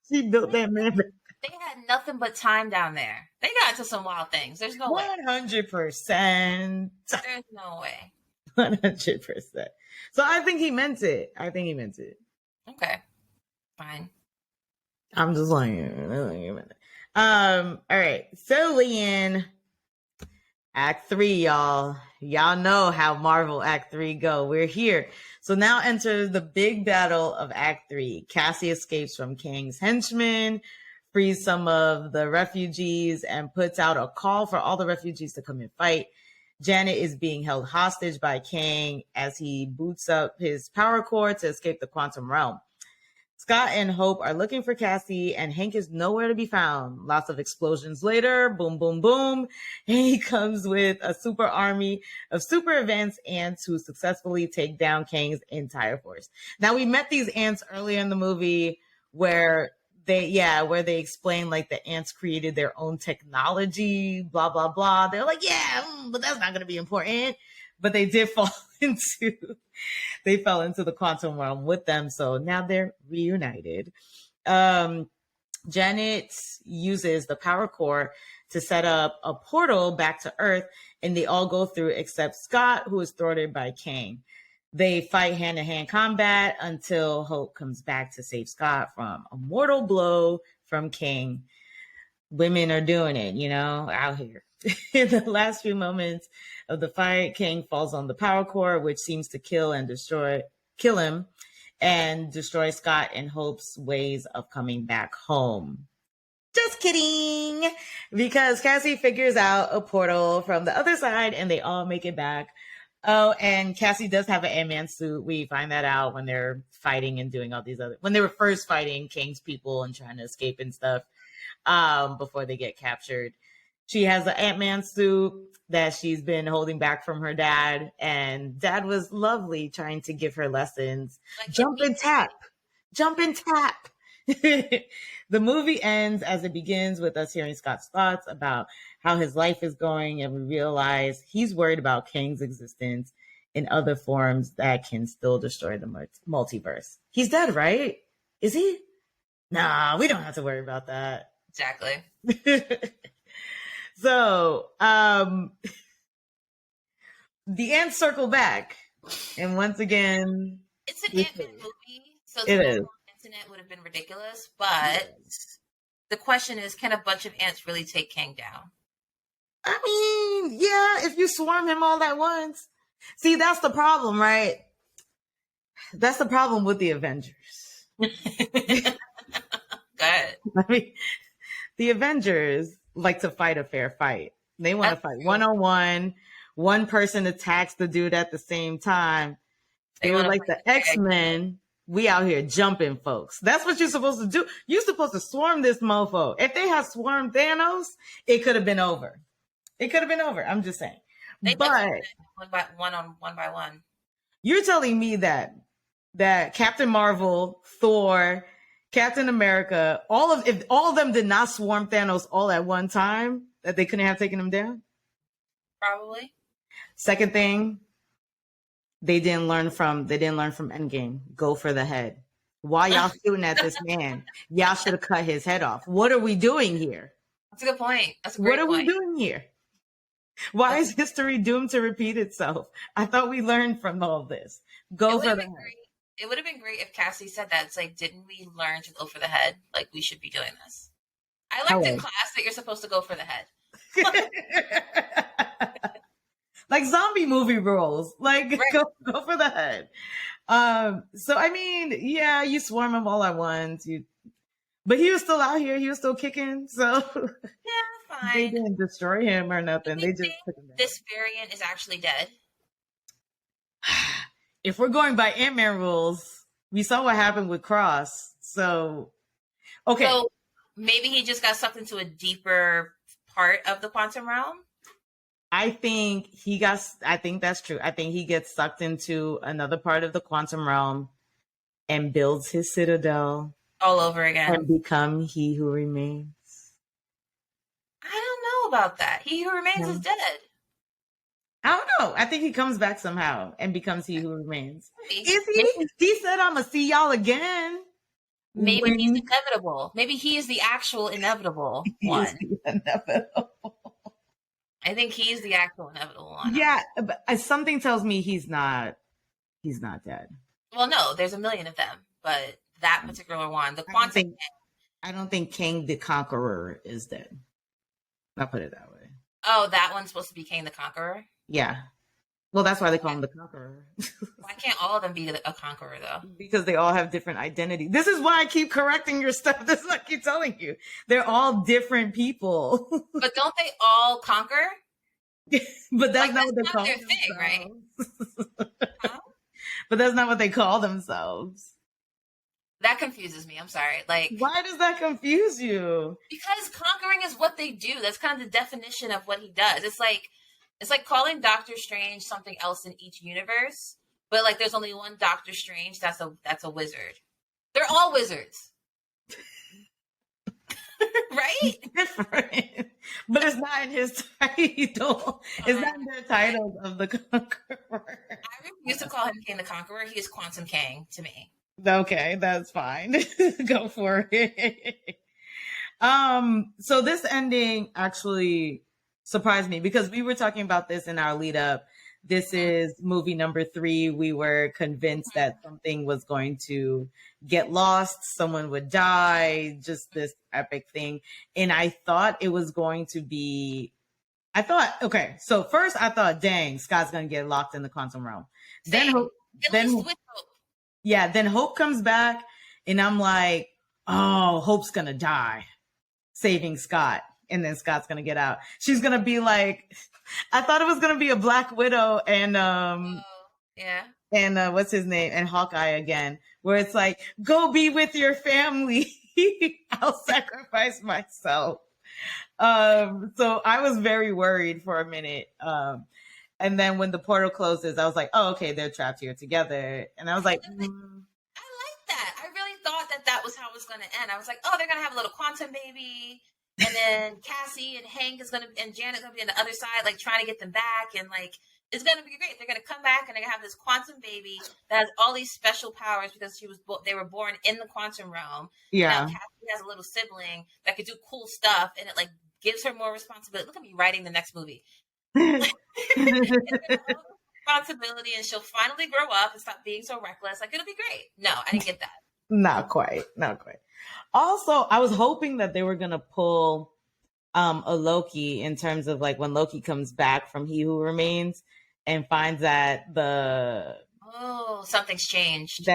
She built that man. They had nothing but time down there. They got into some wild things. There's no 100%. There's no way. 100%. So I think he meant it. Okay. Fine. I'm just like, all right. So we in Act 3, y'all. Y'all know how Marvel Act 3 go. We're here. So now enter the big battle of Act 3. Cassie escapes from Kang's henchmen, frees some of the refugees, and puts out a call for all the refugees to come and fight. Janet is being held hostage by Kang as he boots up his power core to escape the quantum realm. Scott and Hope are looking for Cassie, and Hank is nowhere to be found. Lots of explosions later, boom, boom, boom. And he comes with a super army of super advanced ants who successfully take down Kang's entire force. Now, we met these ants earlier in the movie where they explain like the ants created their own technology, blah, blah, blah. They're like, but that's not going to be important. But they did fall they fell into the quantum realm with them. So now they're reunited. Janet uses the power core to set up a portal back to Earth, and they all go through except Scott, who is thwarted by Kang. They fight hand-to-hand combat until Hope comes back to save Scott from a mortal blow from Kang. Women are doing it, out here. In the last few moments of the fight, Kang falls on the power core, which seems to kill him and destroy Scott and Hope's ways of coming back home. Just kidding! Because Cassie figures out a portal from the other side and they all make it back. Oh, and Cassie does have an Ant-Man suit. We find that out when they're fighting and doing all these when they were first fighting Kang's people and trying to escape and stuff, before they get captured. She has an Ant-Man suit that she's been holding back from her dad, and dad was lovely trying to give her lessons. Like, jump and tap. The movie ends as it begins with us hearing Scott's thoughts about how his life is going, and we realize he's worried about Kang's existence in other forms that can still destroy the multiverse. He's dead, right? Is he? Nah, we don't have to worry about that. Exactly. So, the ants circle back, and once again, it's an Ant-Man movie, so it is. Internet would have been ridiculous. But the question is, can a bunch of ants really take Kang down? I mean, yeah, if you swarm him all at once. See, that's the problem, right? That's the problem with the Avengers. Go ahead. I mean, the Avengers like to fight a fair fight. They want to fight one-on-one. One person attacks the dude at the same time. They were like the X-Men. We out here jumping folks. That's what you're supposed to do. You're supposed to swarm this mofo. If they had swarmed Thanos, it could have been over. I'm just saying. But one by one. You're telling me that Captain Marvel, Thor, Captain America, if all of them did not swarm Thanos all at one time, that they couldn't have taken him down? Probably. Second thing, they didn't learn from Endgame. Go for the head. Why y'all shooting at this man? Y'all should have cut his head off. What are we doing here? That's a good point. That's a great point. What are we doing here? Why is history doomed to repeat itself? I thought we learned from all this. Go for the head. It would have been great if Cassie said that. It's like, didn't we learn to go for the head? Like, we should be doing this. I learned in class that you're supposed to go for the head. Like zombie movie rules. Like, right. go for the head. So, I mean, yeah, you swarm them all at once. But he was still out here. He was still kicking. So, yeah, fine. They didn't destroy him or nothing. They just took him down. This variant is actually dead. If we're going by Ant-Man rules, we saw what happened with Cross. So, okay. So maybe he just got sucked into a deeper part of the quantum realm? I think that's true. I think he gets sucked into another part of the quantum realm and builds his citadel all over again and become He Who Remains. I don't know about that. He Who Remains is dead. I don't know. I think he comes back somehow and becomes He Who Remains. Is he? He said, I'm going to see y'all again. Maybe he's inevitable. Maybe he is the actual inevitable one. I think he's the actual inevitable one. Yeah, but something tells me he's not dead. Well, no, there's a million of them, but that particular one, the quantum. I don't think King the Conqueror is dead. I'll put it that way. Oh, that one's supposed to be King the Conqueror? Yeah. Well, that's why they call him the Conqueror. Why can't all of them be a conqueror, though? Because they all have different identity. This is why I keep correcting your stuff. This is what I keep telling you. They're all different people. But don't they all conquer? But that's not what they call their thing, right? Huh? But that's not what they call themselves. That confuses me. I'm sorry. Like, why does that confuse you? Because conquering is what they do. That's kind of the definition of what he does. It's like calling Doctor Strange something else in each universe, but like there's only one Doctor Strange. That's a wizard. They're all wizards, right? Different, but it's not in his title. It's not in their titles of the Conqueror. I refuse to call him King the Conqueror. He is Quantum King to me. Okay, that's fine. Go for it. So this ending actually surprised me because we were talking about this in our lead up. This is movie number 3. We were convinced that something was going to get lost, someone would die, just this epic thing. And I thought it was going to be, okay, so first I thought, dang, Scott's going to get locked in the quantum realm. Then Hope comes back and I'm like, oh, Hope's going to die saving Scott. And then Scott's going to get out. She's going to be like, I thought it was going to be a Black Widow and, and what's his name? And Hawkeye again, where it's like, go be with your family. I'll sacrifice myself. So I was very worried for a minute. And then when the portal closes, I was like, oh, okay, they're trapped here together. And I was like, I like that. I really thought that was how it was going to end. I was like, oh, they're going to have a little quantum baby. And then Cassie and Hank and Janet going to be on the other side, like trying to get them back. And like, it's going to be great. They're going to come back and they're going to have this quantum baby that has all these special powers because they were born in the quantum realm. Yeah. Now Cassie has a little sibling that could do cool stuff and it like gives her more responsibility. Look at me writing the next movie. Responsibility, and she'll finally grow up and stop being so reckless. Like, it'll be great. No, I didn't get that. Not quite. Also, I was hoping that they were gonna pull a Loki in terms of like when Loki comes back from He Who Remains and finds that something's changed.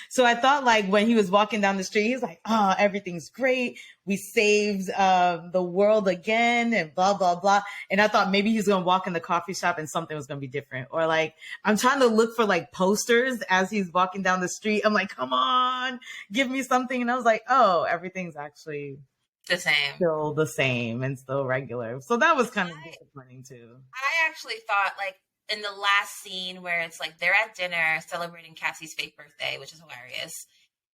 So I thought like when he was walking down the street, he was like, oh, everything's great. We saved the world again and blah, blah, blah. And I thought maybe he's going to walk in the coffee shop and something was going to be different. Or like, I'm trying to look for like posters as he's walking down the street. I'm like, come on, give me something. And I was like, oh, everything's actually still the same and still regular. So that was kind of disappointing too. I actually thought like, in the last scene where it's like they're at dinner celebrating Cassie's fake birthday, which is hilarious.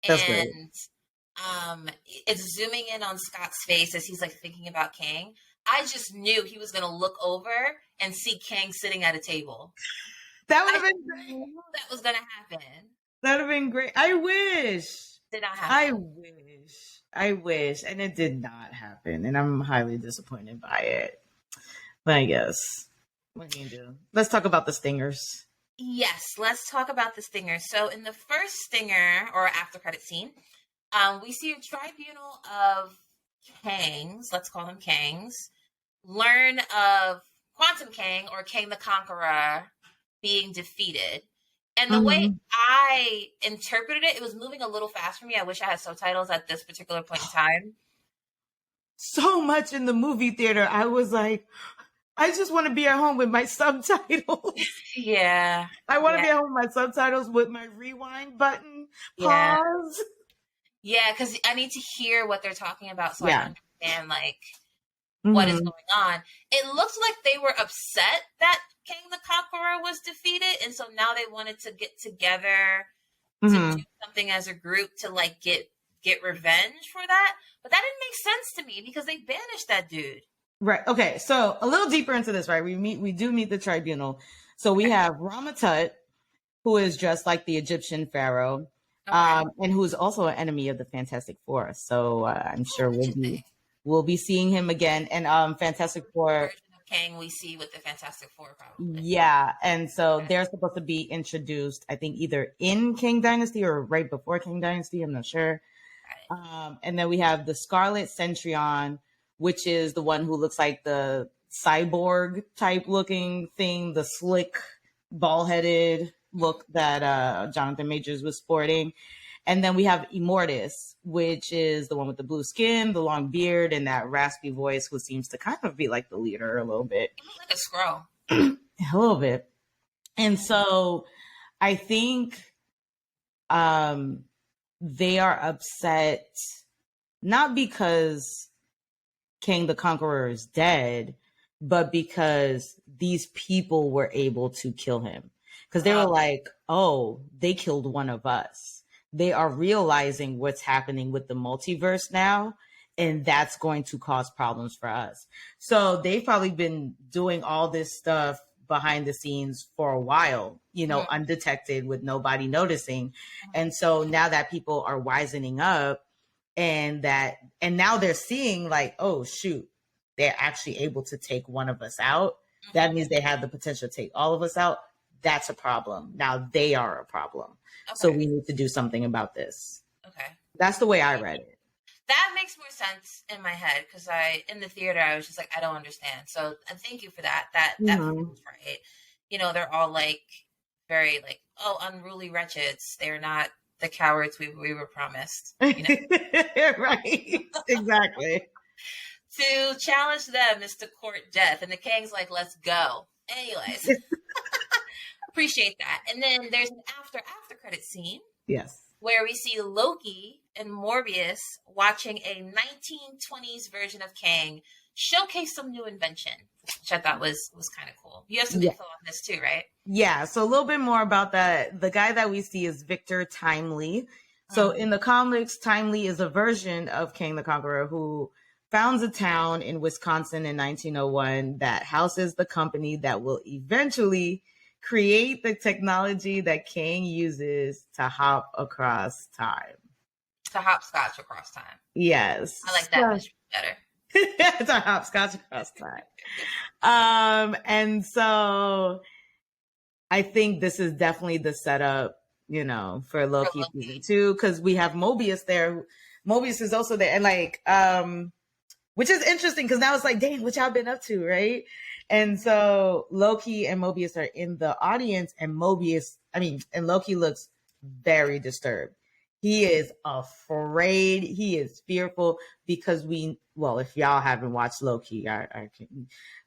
That's great. It's zooming in on Scott's face as he's like thinking about Kang. I just knew he was going to look over and see Kang sitting at a table. That would have been great. That was going to happen. That would have been great. I wish. Did not happen. I wish. And it did not happen. And I'm highly disappointed by it. But I guess. What can you do? Let's talk about the stingers. Yes, let's talk about the stingers. So in the first stinger or after credit scene, we see a tribunal of Kangs, let's call them Kangs, learn of Quantum Kang or Kang the Conqueror being defeated. And the way I interpreted it, it was moving a little fast for me. I wish I had subtitles at this particular point in time. So much in the movie theater, I was like, I just want to be at home with my subtitles. Yeah. I want to be at home with my subtitles with my rewind button. Pause. Yeah, because I need to hear what they're talking about so I understand like what is going on. It looks like they were upset that Kang the Conqueror was defeated, and so now they wanted to get together to do something as a group to like get revenge for that. But that didn't make sense to me because they banished that dude. Right. Okay. So a little deeper into this, right? We do meet the tribunal. So we have Ramatut, who is just like the Egyptian pharaoh, and who is also an enemy of the Fantastic Four. So I'm sure we'll be seeing him again. And Fantastic Four. Kang we see with the Fantastic Four, probably. Yeah, and so they're supposed to be introduced, I think, either in Kang Dynasty or right before Kang Dynasty. I'm not sure. And then we have the Scarlet Centurion, which is the one who looks like the cyborg type looking thing, the slick, ball headed look that Jonathan Majors was sporting. And then we have Immortus, which is the one with the blue skin, the long beard, and that raspy voice, who seems to kind of be like the leader a little bit. He looks like a scroll. A little bit. And so I think they are upset not because King the Conqueror is dead, but because these people were able to kill him. Because they were like, oh, they killed one of us. They are realizing what's happening with the multiverse now, and that's going to cause problems for us. So they've probably been doing all this stuff behind the scenes for a while, you know, undetected with nobody noticing. And so now that people are wisening up and now they're seeing like, oh shoot, they're actually able to take one of us out. That means they have the potential to take all of us out. That's a problem. Now they are a problem. Okay. So we need to do something about this. Okay. That's the way I read it. That makes more sense in my head because in the theater, I was just like, I don't understand. So thank you for that. That feels right. You know, they're all like very like, oh, unruly wretches. They're not the cowards we were promised. You know? Right. Exactly. To challenge them is to court death. And the king's like, let's go. Anyways. Appreciate that. And then there's an after credit scene. Yes. Where we see Loki and Morbius watching a 1920s version of Kang showcase some new invention, which I thought was kind of cool. You have some info on this too, right? Yeah. So a little bit more about that. The guy that we see is Victor Timely. So in the comics, Timely is a version of King the Conqueror who founds a town in Wisconsin in 1901 that houses the company that will eventually create the technology that Kang uses to hop across time. To hopscotch across time. Yes. I like that better. To hopscotch across time. And so I think this is definitely the setup, you know, for Loki season 2, because we have Mobius there. Mobius is also there. And like, which is interesting because now it's like, dang, what y'all been up to, right? And so Loki and Mobius are in the audience, and Loki looks very disturbed. He is afraid. He is fearful because if y'all haven't watched Loki,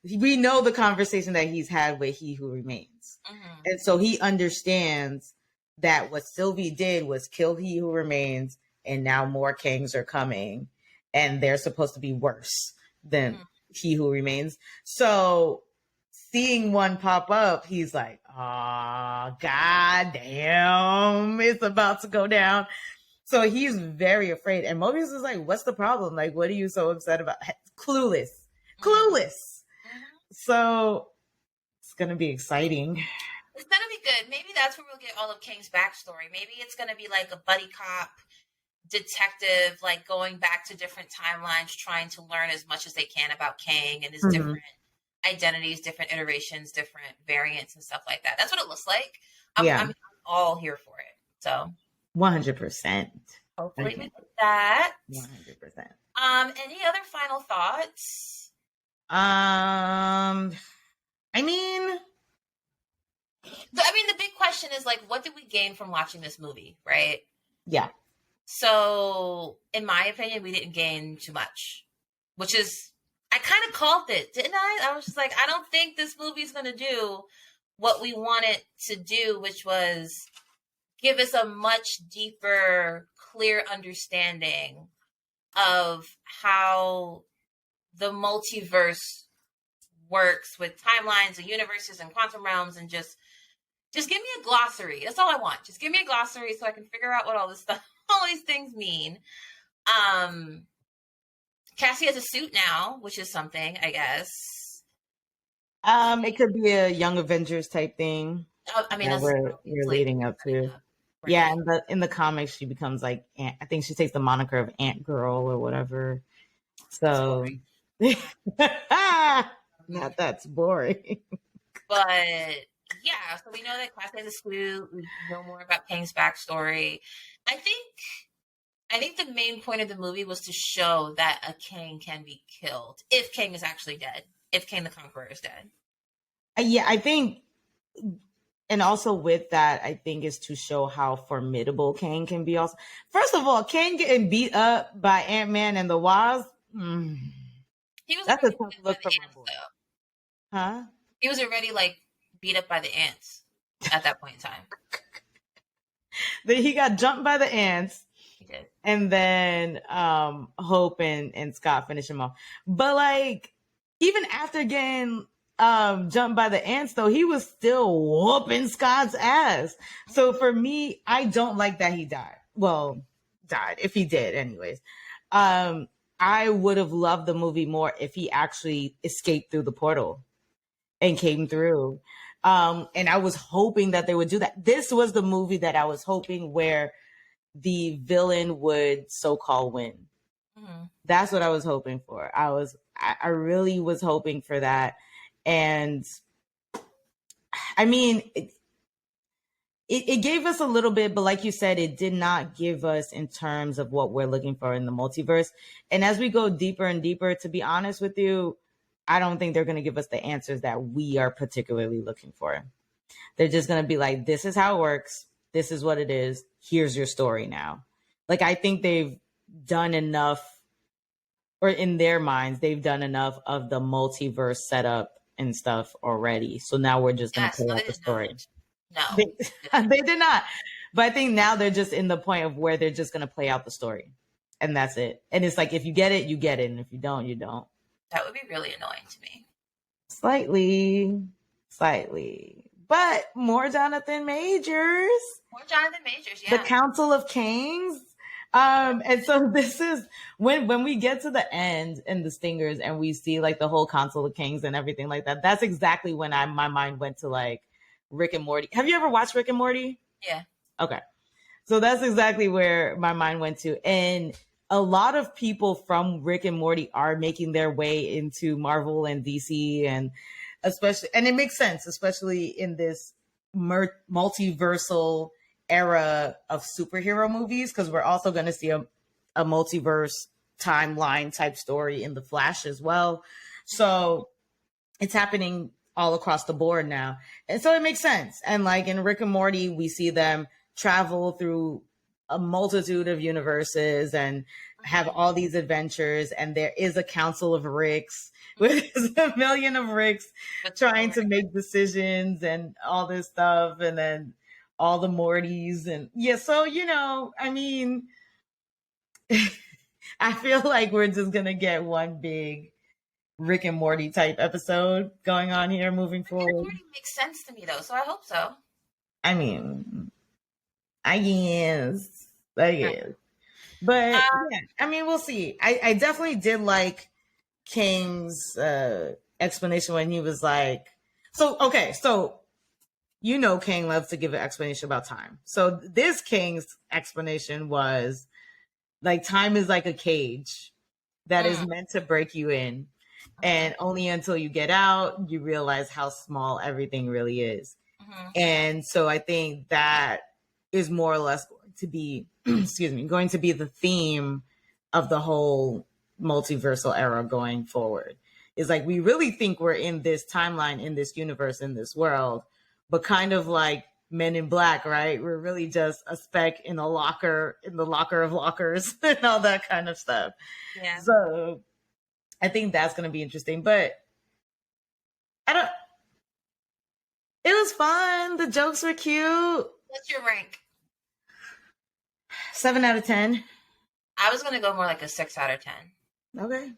we know the conversation that he's had with He Who Remains. Mm-hmm. And so he understands that what Sylvie did was kill He Who Remains, and now more Kangs are coming, and they're supposed to be worse than He Who Remains. So seeing one pop up, he's like, oh, god damn, it's about to go down. So he's very afraid. And Mobius is like, what's the problem? Like, what are you so upset about? Clueless. So it's going to be exciting. It's going to be good. Maybe that's where we'll get all of Kang's backstory. Maybe it's going to be like a buddy cop detective, like going back to different timelines, trying to learn as much as they can about Kang and his different identities, different iterations, different variants and stuff like that. That's what it looks like. I'm all here for it. So 100%. Hopefully we get that. 100%. Any other final thoughts? The big question is like, what did we gain from watching this movie, right? Yeah. So, in my opinion, we didn't gain too much, which is, I kind of called it, didn't I? I was just like, I don't think this movie is going to do what we want it to do, which was give us a much deeper, clear understanding of how the multiverse works with timelines and universes and quantum realms, and just give me a glossary. That's all I want. Just give me a glossary so I can figure out what all these things mean. Cassie has a suit now, which is something, I guess. It could be a Young Avengers type thing. That's we're leading up to. Right. Yeah, in the comics, she becomes like I think she takes the moniker of Ant Girl or whatever. So, not that's boring. But yeah, so we know that Cassie has a suit. We know more about Kang's backstory. I think I think the main point of the movie was to show that a king can be killed if King is actually dead. If King the Conqueror is dead. Yeah, I think, and also with that, I think is to show how formidable Kang can be. Also, first of all, Kang getting beat up by Ant-Man and the Wasp. He was That's a already tough beat up by look the for my ants, boy. though. Huh? He was already like beat up by the ants at that point in time. He got jumped by the ants. He did. And then Hope and Scott finish him off. But like, even after getting jumped by the ants, though, he was still whooping Scott's ass. So for me, I don't like that he died. Well, died, if he did, anyways. I would have loved the movie more if he actually escaped through the portal and came through. And I was hoping that they would do that. This was the movie that I was hoping where the villain would so-called win. Mm-hmm. That's what I was hoping for. I really was hoping for that. And I mean, it gave us a little bit, but like you said, it did not give us in terms of what we're looking for in the multiverse. And as we go deeper and deeper, to be honest with you, I don't think they're going to give us the answers that we are particularly looking for. They're just going to be like, this is how it works. This is what it is. Here's your story now. Like, I think they've done enough, or in their minds, they've done enough of the multiverse setup and stuff already. So now we're just going to play out the story. No. They did not. But I think now they're just in the point of where they're just going to play out the story. And that's it. And it's like, if you get it, you get it. And if you don't, you don't. That would be really annoying to me. Slightly. But more Jonathan Majors. Yeah. The Council of Kings. And so this is when we get to the end and the stingers and we see like the whole Council of Kings and everything like that. That's exactly when my mind went to like Rick and Morty. Have you ever watched Rick and Morty? Yeah. Okay. So that's exactly where my mind went to. And a lot of people from Rick and Morty are making their way into Marvel and DC, and especially, and it makes sense, especially in this multiversal era of superhero movies, because we're also going to see a multiverse timeline type story in The Flash as well. So it's happening all across the board now. And so it makes sense. And like in Rick and Morty, we see them travel through a multitude of universes and have all these adventures. And there is a council of Ricks with a million of Ricks trying to make decisions and all this stuff. And then all the Mortys. And yeah, so, you know, I mean, I feel like we're just going to get one big Rick and Morty type episode going on here moving forward. Rick and Morty makes sense to me though, so I hope so. I mean, I guess. But yeah, I mean, we'll see. I definitely did like King's explanation when he was like, so you know King loves to give an explanation about time. So this King's explanation was like, time is like a cage that is meant to break you in. And only until you get out, you realize how small everything really is. Mm-hmm. And so I think that is more or less going to be, going to be the theme of the whole multiversal era going forward. Is like, we really think we're in this timeline, in this universe, in this world, but kind of like Men in Black, right? We're really just a speck in a locker, in the locker of lockers and all that kind of stuff. Yeah. So I think that's going to be interesting, but it was fun. The jokes were cute. What's your rank? 7 out of 10. I was going to go more like a 6 out of 10. Okay.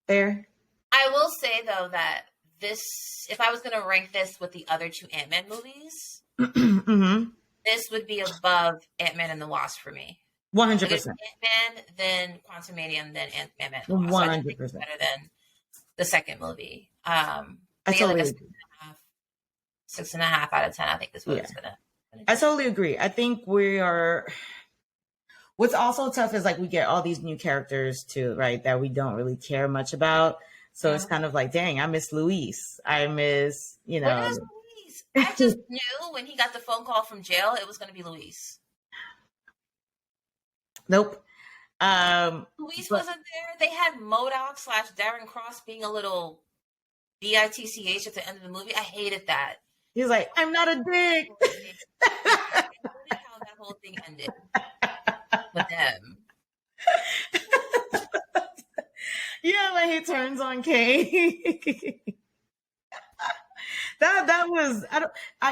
Fair. I will say though that if I was going to rank this with the other two Ant-Man movies, mm-hmm. This would be above Ant-Man and the Wasp for me. 100%. Ant-Man, then Quantumania, and then Ant-Man. 100%. So better than the second movie. I totally agree. 6.5 out of 10. I think this movie's gonna. I totally agree. I think we are. What's also tough is like we get all these new characters too, right? That we don't really care much about. So it's kind of like, dang, I miss Luis. I miss, you know. Where is Luis? I just knew when he got the phone call from jail, it was going to be Luis. Nope. Luis but wasn't there. They had MODOK / Darren Cross being a little bitch at the end of the movie. I hated that. he's like, I'm not a dick. I hated how that whole thing ended with them. Yeah, like he turns on Kay. that was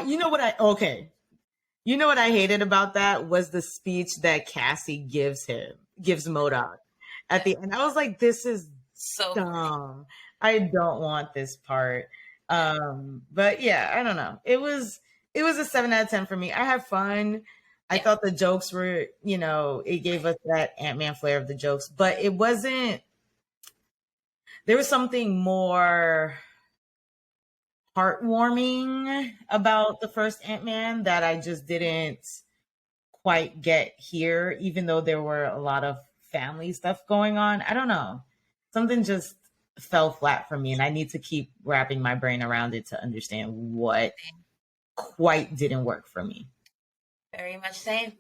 you know what I hated about that was the speech that Cassie gives MODOK at the end. I was like, this is So dumb. I don't want this part. But yeah, I don't know. It was a 7 out of 10 for me. I had fun. I thought the jokes were, it gave us that Ant-Man flair of the jokes, but it wasn't, there was something more heartwarming about the first Ant-Man that I just didn't quite get here, even though there were a lot of family stuff going on. I don't know. Something just fell flat for me, and I need to keep wrapping my brain around it to understand what quite didn't work for me. Very much same.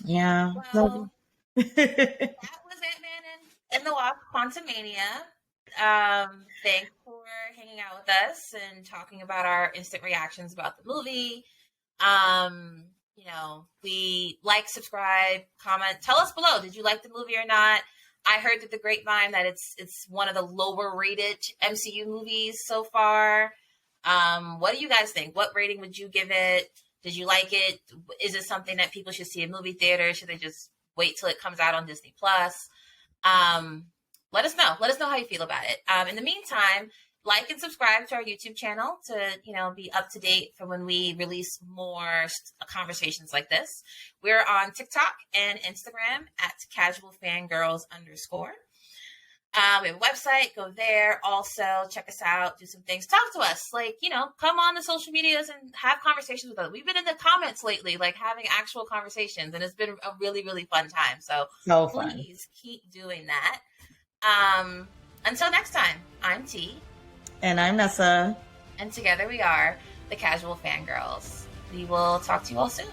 Yeah. Well, that was Ant-Man and the Wasp: Quantumania. Thanks for hanging out with us and talking about our instant reactions about the movie. We like, subscribe, comment, tell us below. Did you like the movie or not? I heard through the grapevine that it's one of the lower rated MCU movies so far. What do you guys think? What rating would you give it? Did you like it? Is it something that people should see in movie theater? Should they just wait till it comes out on Disney Plus? Let us know. Let us know how you feel about it. In the meantime, like and subscribe to our YouTube channel to, be up to date for when we release more conversations like this. We're on TikTok and Instagram at casualfangirls_. We have a website, go there. Also, check us out, do some things, talk to us. Come on the social medias and have conversations with us. We've been in the comments lately, having actual conversations, and it's been a really, really fun time. So please keep doing that. Until next time, I'm T. And I'm Nessa. And together we are the Casual Fangirls. We will talk to you all soon.